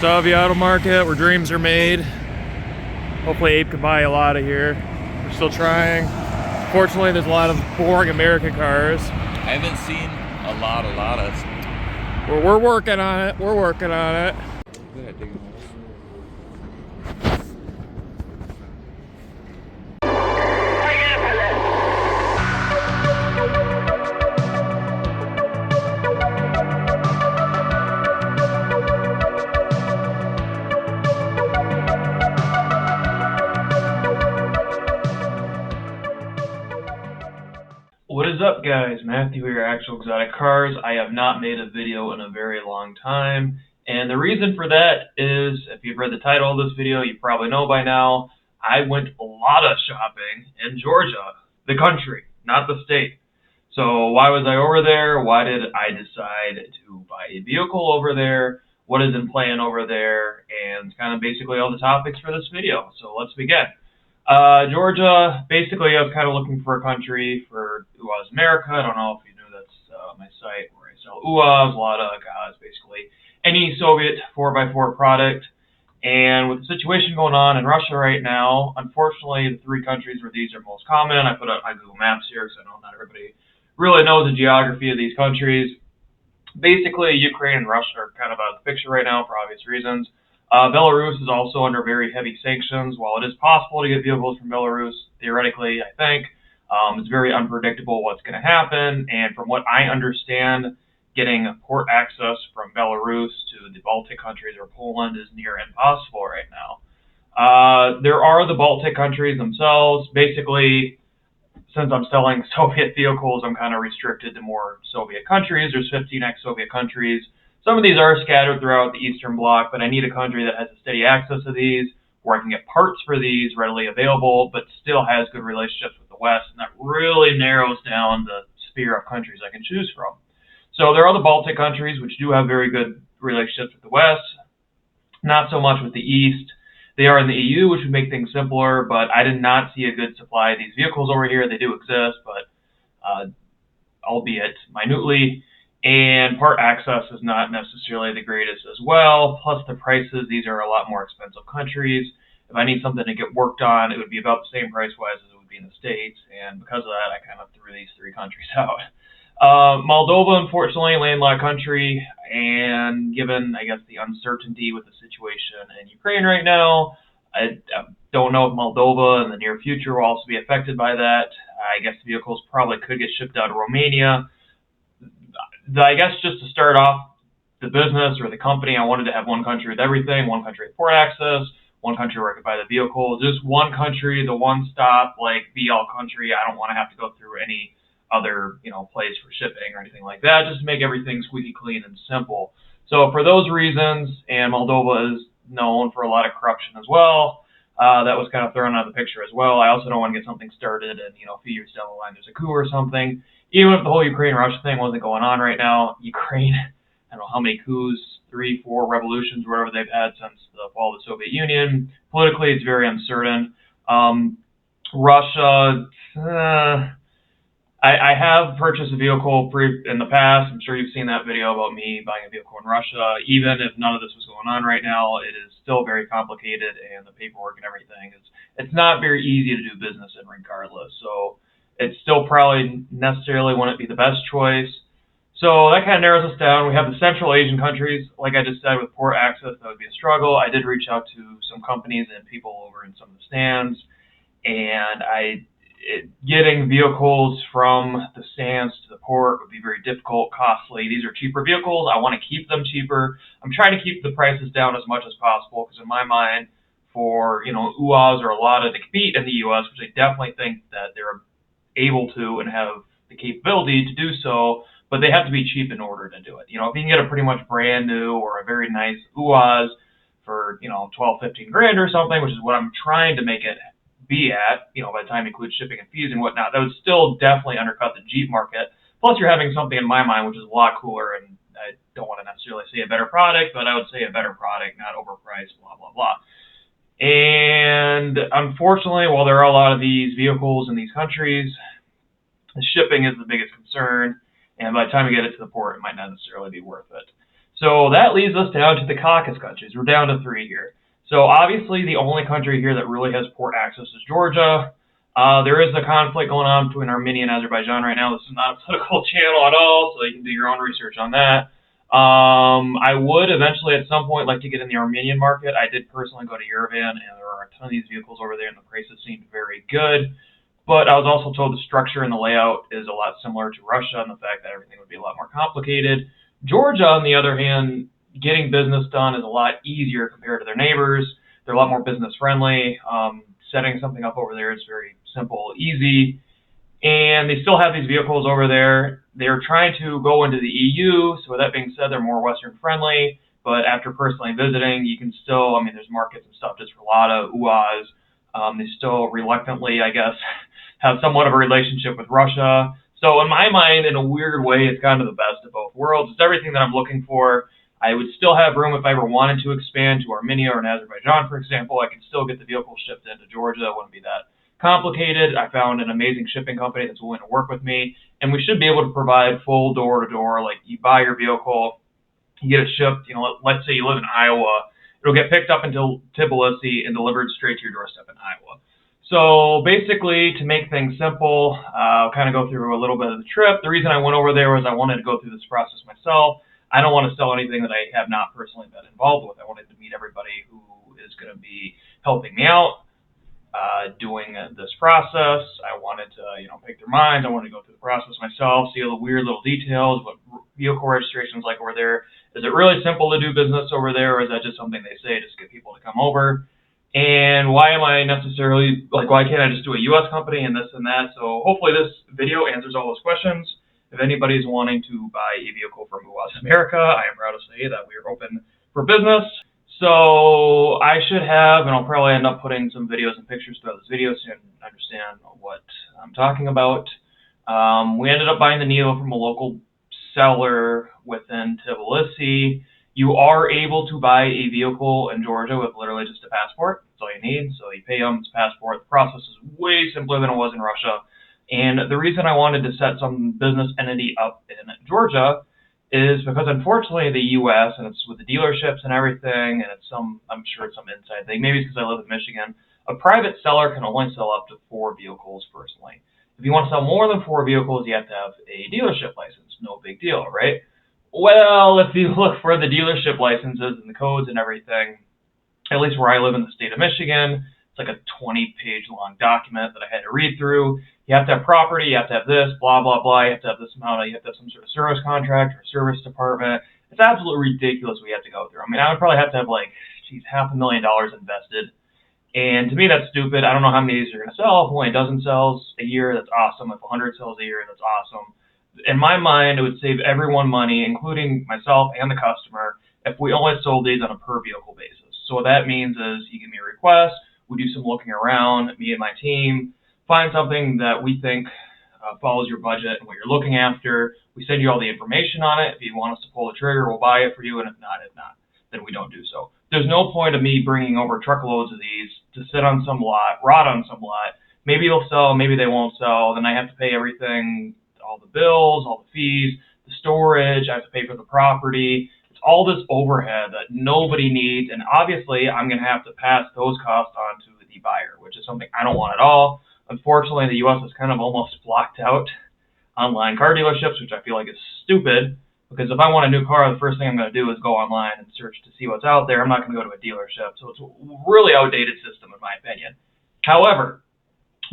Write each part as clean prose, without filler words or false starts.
Stovey Auto Market, where dreams are made. Hopefully Abe can buy a Lada here. We're still trying. Fortunately, there's a lot of boring American cars. I haven't seen a lot of Ladas. We're working on it. We're working on it. Look at that digging holes. What is up, guys? Matthew here, Actual Exotic Cars. I have not made a video in a very long time, and the reason for that is, if you've read the title of this video, you probably know by now, I went Lada shopping in Georgia, the country, not the state. So why was I over there? Why did I decide to buy a vehicle over there? What is in plan over there? And kind of basically all the topics for this video. So let's begin. Georgia, basically I was kind of looking for a country for UAZ America. I don't know if you knew that's my site where I sell UAZ, Lada, gas, basically any Soviet 4x4 product. And with the situation going on in Russia right now, unfortunately the three countries where these are most common, I put up my Google Maps here because I know not everybody really knows the geography of these countries. Basically Ukraine and Russia are kind of out of the picture right now for obvious reasons. Belarus is also under very heavy sanctions. While it is possible to get vehicles from Belarus, theoretically, I think, it's very unpredictable what's going to happen. And from what I understand, getting port access from Belarus to the Baltic countries or Poland is near impossible right now. There are the Baltic countries themselves. Basically, since I'm selling Soviet vehicles, I'm kind of restricted to more Soviet countries. There's 15 ex-Soviet countries. Some of these are scattered throughout the Eastern Bloc, but I need a country that has a steady access to these, where I can get parts for these readily available, but still has good relationships with the West, and that really narrows down the sphere of countries I can choose from. So there are the Baltic countries, which do have very good relationships with the West, not so much with the East. They are in the EU, which would make things simpler, but I did not see a good supply of these vehicles over here. They do exist, but albeit minutely. And part access is not necessarily the greatest as well. Plus the prices, these are a lot more expensive countries. If I need something to get worked on, it would be about the same price-wise as it would be in the States. And because of that, I kind of threw these three countries out. Moldova, unfortunately, landlocked country. And given, I guess, the uncertainty with the situation in Ukraine right now, I don't know if Moldova in the near future will also be affected by that. I guess vehicles probably could get shipped out of Romania. I guess just to start off the business or the company, I wanted to have one country with everything, one country with port access, one country where I could buy the vehicle, just one country, the one stop, like be all country. I don't want to have to go through any other, place for shipping or anything like that, just to make everything squeaky clean and simple. So for those reasons, and Moldova is known for a lot of corruption as well, that was kind of thrown out of the picture as well. I also don't want to get something started and, a few years down the line there's a coup or something. Even if the whole Ukraine-Russia thing wasn't going on right now, Ukraine, I don't know how many coups, 3, 4 revolutions, whatever they've had since the fall of the Soviet Union. Politically, it's very uncertain. Russia, I have purchased a vehicle in the past. I'm sure you've seen that video about me buying a vehicle in Russia. Even if none of this was going on right now, it is still very complicated, and the paperwork and everything it's not very easy to do business in regardless. So it still probably necessarily wouldn't be the best choice. So that kind of narrows us down. We have the Central Asian countries. Like I just said, with port access, that would be a struggle. I did reach out to some companies and people over in some of the stands, and getting vehicles from the stands to the port would be very difficult, costly. These are cheaper vehicles. I want to keep them cheaper. I'm trying to keep the prices down as much as possible because in my mind, for UAZ or a Lada to compete in the U.S., which I definitely think that they're able to and have the capability to do so, but they have to be cheap in order to do it. If you can get a pretty much brand new or a very nice UAZ for 12, 15 grand or something, which is what I'm trying to make it be at, by the time you include shipping and fees and whatnot, that would still definitely undercut the Jeep market. Plus you're having something in my mind which is a lot cooler, and I don't want to necessarily say a better product, but I would say a better product, not overpriced, blah, blah, blah. And unfortunately, while there are a lot of these vehicles in these countries, the shipping is the biggest concern, and by the time you get it to the port, it might not necessarily be worth it. So that leads us down to the Caucasus countries. We're down to 3 here. So obviously the only country here that really has port access is Georgia. There is a conflict going on between Armenia and Azerbaijan right now. This is not a political channel at all, so you can do your own research on that. I would eventually at some point like to get in the Armenian market. I did personally go to Yerevan, and there are a ton of these vehicles over there, and the prices seemed very good. But I was also told the structure and the layout is a lot similar to Russia, and the fact that everything would be a lot more complicated. Georgia, on the other hand, getting business done is a lot easier compared to their neighbors. They're a lot more business friendly. Setting something up over there is very simple, easy, and they still have these vehicles over there. They're trying to go into the EU, so with that being said, they're more Western friendly. But after personally visiting, you can still, I mean, there's markets and stuff just for Lada, UAZ. They still reluctantly, I guess, have somewhat of a relationship with Russia. So in my mind, in a weird way, it's kind of the best of both worlds. It's everything that I'm looking for. I would still have room if I ever wanted to expand to Armenia or Azerbaijan, for example. I could still get the vehicle shipped into Georgia. It wouldn't be that complicated. I found an amazing shipping company that's willing to work with me, and we should be able to provide full door-to-door. Like, you buy your vehicle, you get it shipped. You know, let's say you live in Iowa. It'll get picked up into Tbilisi and delivered straight to your doorstep in Iowa. So basically, to make things simple, I'll kind of go through a little bit of the trip. The reason I went over there was I wanted to go through this process myself. I don't want to sell anything that I have not personally been involved with. I wanted to meet everybody who is going to be helping me out doing this process. I wanted to, pick their minds. I wanted to go through the process myself, see all the weird little details, what vehicle registration is like over there. Is it really simple to do business over there, or is that just something they say just to get people to come over? And why am I necessarily, why can't I just do a U.S. company and this and that? So hopefully this video answers all those questions. If anybody's wanting to buy a vehicle from UAZ America, I am proud to say that we are open for business. So I should have, and I'll probably end up putting some videos and pictures throughout this video so you can understand what I'm talking about. We ended up buying the Niva from a local seller within Tbilisi. You are able to buy a vehicle in Georgia with literally just a passport. That's all you need. So you pay them, it's a passport. The process is way simpler than it was in Russia. And the reason I wanted to set some business entity up in Georgia is because unfortunately the U.S., and it's with the dealerships and everything, and I'm sure it's some inside thing, maybe it's because I live in Michigan, a private seller can only sell up to 4 vehicles personally. If you want to sell more than 4 vehicles, you have to have a dealership license. No big deal, right? Well, if you look for the dealership licenses and the codes and everything, at least where I live in the state of Michigan, it's like a 20-page long document that I had to read through. You have to have property, you have to have this, blah, blah, blah. You have to have this amount, you have to have some sort of service contract or service department. It's absolutely ridiculous what you have to go through. I mean, I would probably have to have $500,000 invested. And to me, that's stupid. I don't know how many of these are going to sell. If only a dozen sells a year, that's awesome. If 100 sells a year, that's awesome. In my mind, it would save everyone money, including myself and the customer, if we only sold these on a per vehicle basis. So what that means is you give me a request, we do some looking around, me and my team, find something that we think follows your budget and what you're looking after. We send you all the information on it. If you want us to pull the trigger, we'll buy it for you, and if not, then we don't do so. There's no point of me bringing over truckloads of these to sit on some lot, rot on some lot. Maybe they'll sell, maybe they won't sell. Then I have to pay everything, all the bills, all the fees, the storage. I have to pay for the property. It's all this overhead that nobody needs, and obviously I'm going to have to pass those costs on to the buyer, which is something I don't want at all. Unfortunately, the U.S. has kind of almost blocked out online car dealerships, which I feel like is stupid, because if I want a new car, the first thing I'm going to do is go online and search to see what's out there. I'm not going to go to a dealership. So it's a really outdated system, in my opinion. However,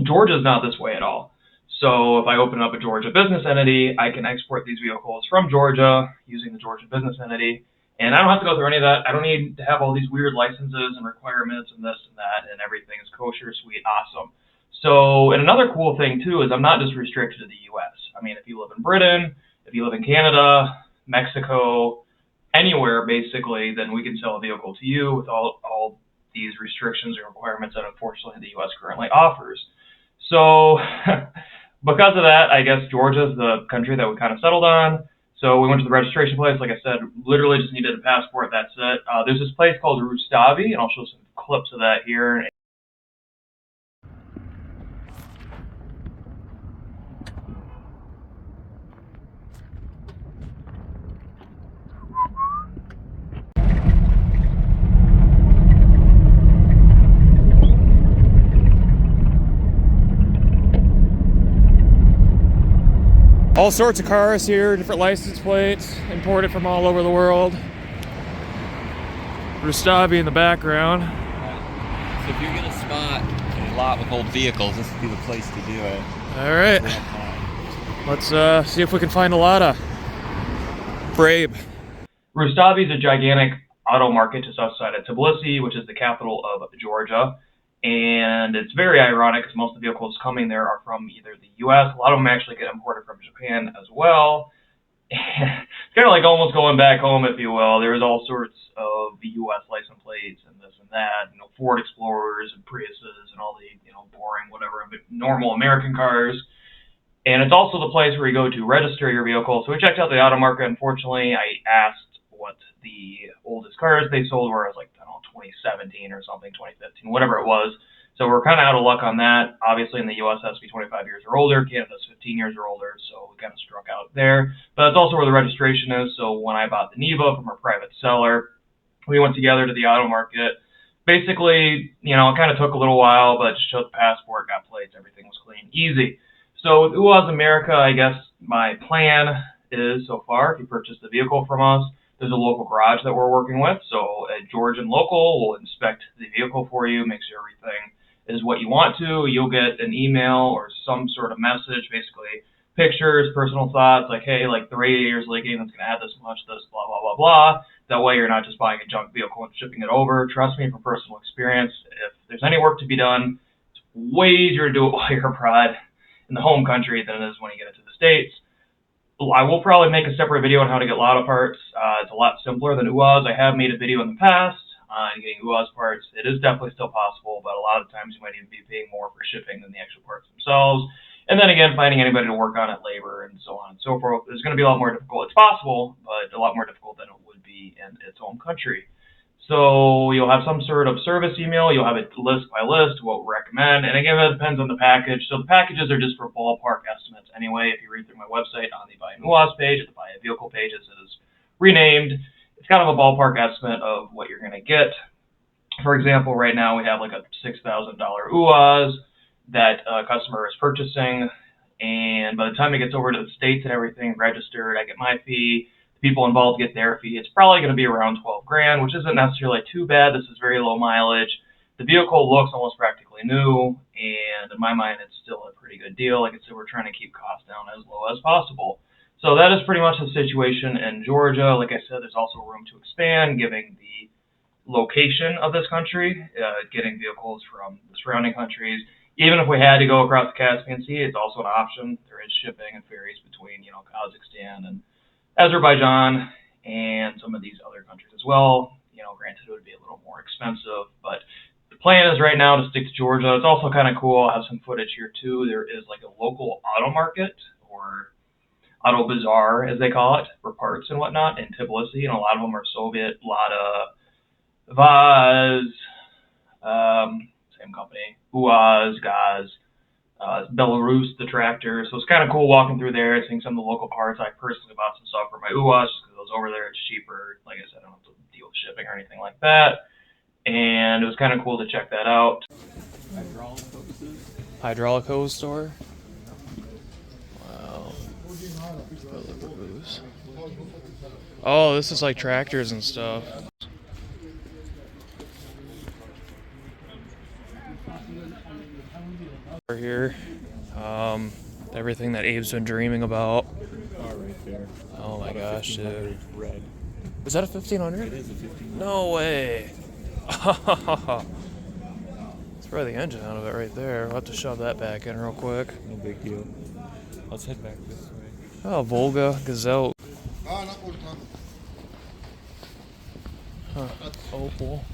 Georgia's not this way at all. So if I open up a Georgia business entity, I can export these vehicles from Georgia using the Georgia business entity. And I don't have to go through any of that. I don't need to have all these weird licenses and requirements and this and that, and everything is kosher, sweet, awesome. So, and another cool thing too is I'm not just restricted to the U.S. I mean, if you live in Britain, if you live in Canada, Mexico, anywhere basically, then we can sell a vehicle to you with all these restrictions and requirements that unfortunately the U.S. currently offers. So, because of that, I guess Georgia's the country that we kind of settled on. So we went to the registration place. Like I said, literally just needed a passport. That's it. There's this place called Rustavi, and I'll show some clips of that here. All sorts of cars here, different license plates, imported from all over the world. Rustavi in the background. So if you're gonna spot a lot with old vehicles, this would be the place to do it. All right, let's see if we can find a Lada. Brave. Rustavi is a gigantic auto market just outside of Tbilisi, which is the capital of Georgia. And it's very ironic because most of the vehicles coming there are from either the U.S. A lot of them actually get imported from Japan as well. It's kind of like almost going back home, if you will. There's all sorts of U.S. license plates and this and that, Ford Explorers and Priuses and all the, boring, whatever, normal American cars. And it's also the place where you go to register your vehicle. So we checked out the auto market. Unfortunately, I asked what the oldest cars they sold were. It was like, 2017 or something, 2015, whatever it was. So we're kind of out of luck on that. Obviously, in the U.S., it has to be 25 years or older. Canada's 15 years or older, so we kind of struck out there. But that's also where the registration is. So when I bought the Niva from our private seller, we went together to the auto market. Basically, it kind of took a little while, but just showed the passport, got plates, everything was clean, easy. So with UAZ America, I guess my plan is so far, if you purchase the vehicle from us, there's a local garage that we're working with. So a Georgian local will inspect the vehicle for you, make sure everything is what you want to. You'll get an email or some sort of message, basically pictures, personal thoughts, like, hey, like the radiator's leaking, it's going to add this much, this, blah, blah, blah, blah. That way you're not just buying a junk vehicle and shipping it over. Trust me from personal experience, if there's any work to be done, it's way easier to do it while you're abroad in the home country than it is when you get into the States. I will probably make a separate video on how to get Lada parts. It's a lot simpler than UAZ. I have made a video in the past on getting UAZ parts. It is definitely still possible, but a lot of times you might even be paying more for shipping than the actual parts themselves. And then again, finding anybody to work on it, labor, and so on and so forth, is going to be a lot more difficult. It's possible, but a lot more difficult than it would be in its home country. So you'll have some sort of service email. You'll have it list by list, what we recommend. And again, that depends on the package. So the packages are just for ballpark estimates anyway. If you read through my website on the Buy a UAZ page, or the Buy a Vehicle page, as it is renamed, it's kind of a ballpark estimate of what you're going to get. For example, right now we have like a $6,000 UAZ that a customer is purchasing. And by the time it gets over to the States and everything registered, I get my fee. People involved get their fee. It's probably going to be around 12 grand, which isn't necessarily too bad. This is very low mileage. The vehicle looks almost practically new, and in my mind, it's still a pretty good deal. Like I said, we're trying to keep costs down as low as possible. So that is pretty much the situation in Georgia. Like I said, there's also room to expand, given the location of this country, getting vehicles from the surrounding countries. Even if we had to go across the Caspian Sea, it's also an option. There is shipping and ferries between, Kazakhstan and Azerbaijan and some of these other countries as well. Granted, it would be a little more expensive, but the plan is right now to stick to Georgia. It's also kind of cool. I have some footage here too. There is like a local auto market, or auto bazaar as they call it, for parts and whatnot in Tbilisi, and a lot of them are Soviet, Lada, Vaz, same company, UAZ, Gaz, Belarus, the tractor. So it's kind of cool walking through there, seeing some of the local parts. I personally bought some stuff for my UAZ just because it was over there. It's cheaper. Like I said, I don't have to deal with shipping or anything like that. And it was kind of cool to check that out. Hydraulic hose store. Wow. Oh, this is like tractors and stuff. Here, everything that Abe's been dreaming about. Right there. Oh my gosh, dude. Red. Is that a 1500? It is a 1500. No way. It's probably the engine out of it right there. We'll have to shove that back in real quick. No big deal. Let's head back this way. Oh, Volga, Gazelle. Huh. Opal.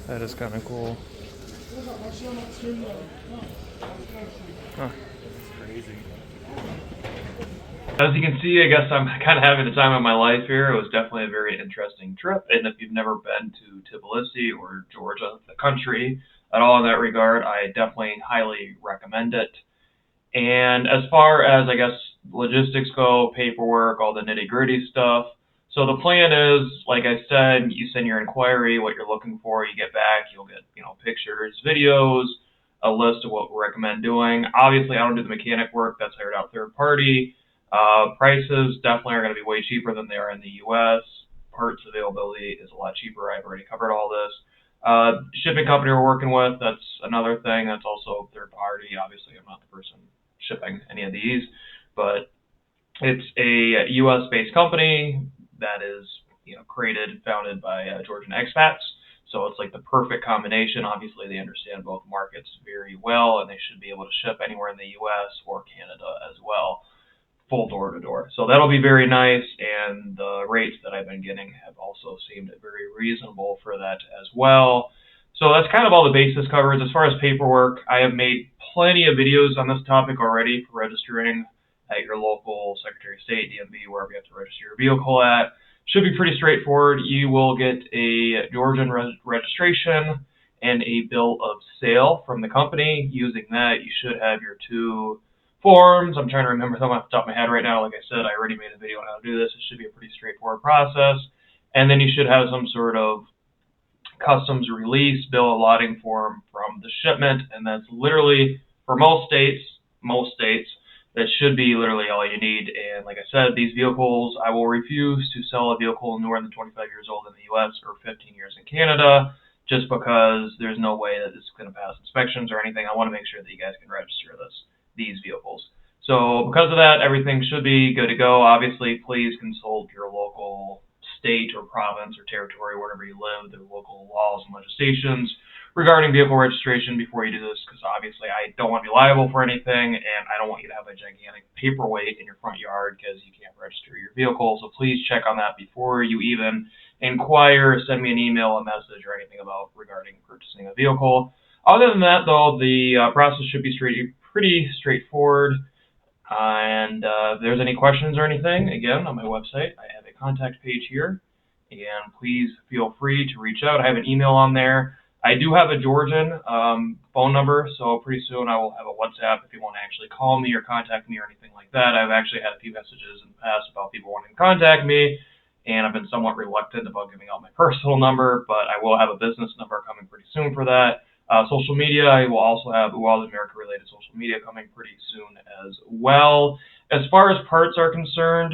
That is kind of cool. Huh. Crazy. As you can see, I guess I'm kind of having the time of my life here. It was definitely a very interesting trip. And if you've never been to Tbilisi or Georgia, the country, at all in that regard, I definitely highly recommend it. And as far as, I guess, logistics go, paperwork, all the nitty-gritty stuff, so the plan is, like I said, you send your inquiry, what you're looking for, you get back, you'll get, pictures, videos, a list of what we recommend doing. Obviously, I don't do the mechanic work. That's hired out third party. Prices definitely are going to be way cheaper than they are in the U.S. Parts availability is a lot cheaper. I've already covered all this. Shipping company we're working with, that's another thing. That's also third party. Obviously, I'm not the person shipping any of these, but it's a U.S.-based company that is, created and founded by Georgian expats. So it's like the perfect combination. Obviously, they understand both markets very well, and they should be able to ship anywhere in the U.S. or Canada as well, full door to door. So that'll be very nice, and the rates that I've been getting have also seemed very reasonable for that as well. So that's kind of all the basis covered. As far as paperwork, I have made plenty of videos on this topic already for registering at your local Secretary of State, DMV, wherever you have to register your vehicle at. Should be pretty straightforward. You will get a Georgian registration and a bill of sale from the company. Using that, you should have your two forms. I'm trying to remember them off the top of my head right now. Like I said, I already made a video on how to do this. It should be a pretty straightforward process. And then you should have some sort of customs release bill of lading form from the shipment, and that's literally, for most states, that should be literally all you need. And like I said, these vehicles, I will refuse to sell a vehicle newer than 25 years old in the U.S. or 15 years in Canada, just because there's no way that this is going to pass inspections or anything. I want to make sure that you guys can register these vehicles. So because of that, everything should be good to go. Obviously, please consult your local state or province or territory, wherever you live, the local laws and legislations regarding vehicle registration before you do this, because obviously I don't want to be liable for anything, and I don't want you to have a gigantic paperweight in your front yard because you can't register your vehicle. So please check on that before you even inquire, send me an email, a message, or anything about regarding purchasing a vehicle. Other than that, though, the process should be pretty straightforward. And if there's any questions or anything, again, on my website, I have a contact page here, and please feel free to reach out. I have an email on there. I do have a Georgian phone number, so pretty soon I will have a WhatsApp if you want to actually call me or contact me or anything like that. I've actually had a few messages in the past about people wanting to contact me, and I've been somewhat reluctant about giving out my personal number, but I will have a business number coming pretty soon for that. Social media, I will also have UAZ America-related social media coming pretty soon as well. As far as parts are concerned,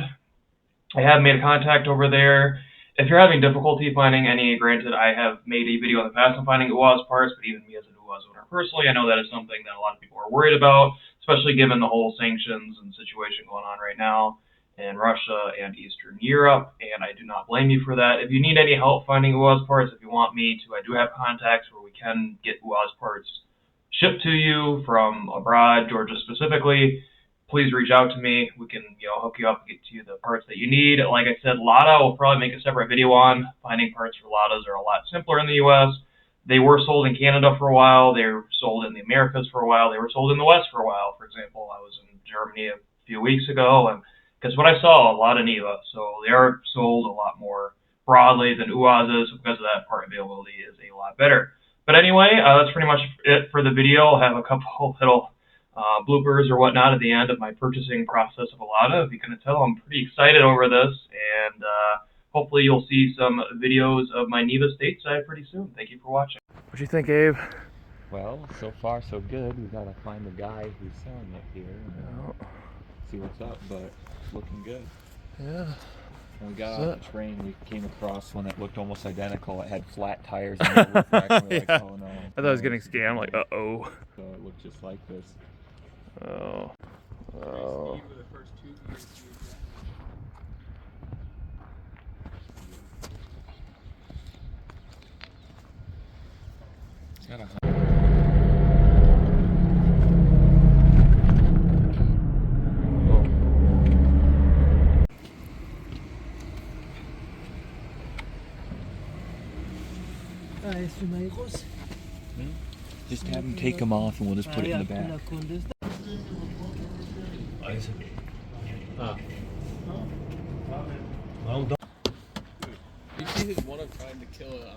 I have made a contact over there. If you're having difficulty finding any, granted, I have made a video in the past on finding UAZ parts, but even me as an UAZ owner personally, I know that is something that a lot of people are worried about, especially given the whole sanctions and situation going on right now in Russia and Eastern Europe, and I do not blame you for that. If you need any help finding UAZ parts, if you want me to, I do have contacts where we can get UAZ parts shipped to you from abroad, Georgia specifically. Please reach out to me. We can, hook you up and get to you the parts that you need. Like I said, Lada will probably make a separate video on. Finding parts for Ladas are a lot simpler in the U.S. They were sold in Canada for a while. They were sold in the Americas for a while. They were sold in the West for a while. For example, I was in Germany a few weeks ago, and because what I saw, Lada Niva, so they are sold a lot more broadly than UAZs. So because of that, part availability is a lot better. But anyway, that's pretty much it for the video. I'll have a couple little bloopers or whatnot at the end of my purchasing process of a Lada. If you can tell, I'm pretty excited over this, and hopefully you'll see some videos of my Niva stateside pretty soon. Thank you for watching. What do you think, Abe? Well, so far so good. We gotta find the guy who's selling it here and see what's up, but it's looking good. Yeah. When we got off the train, we came across one that looked almost identical. It had flat tires and it looked actually like, oh no. I thought I was getting scammed, like, uh-oh. So it looked just like this. Oh. Oh. It's got a Just have him take them off and we'll just put it in the back. You see his one of trying to kill a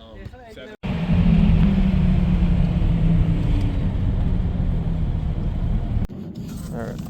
All right.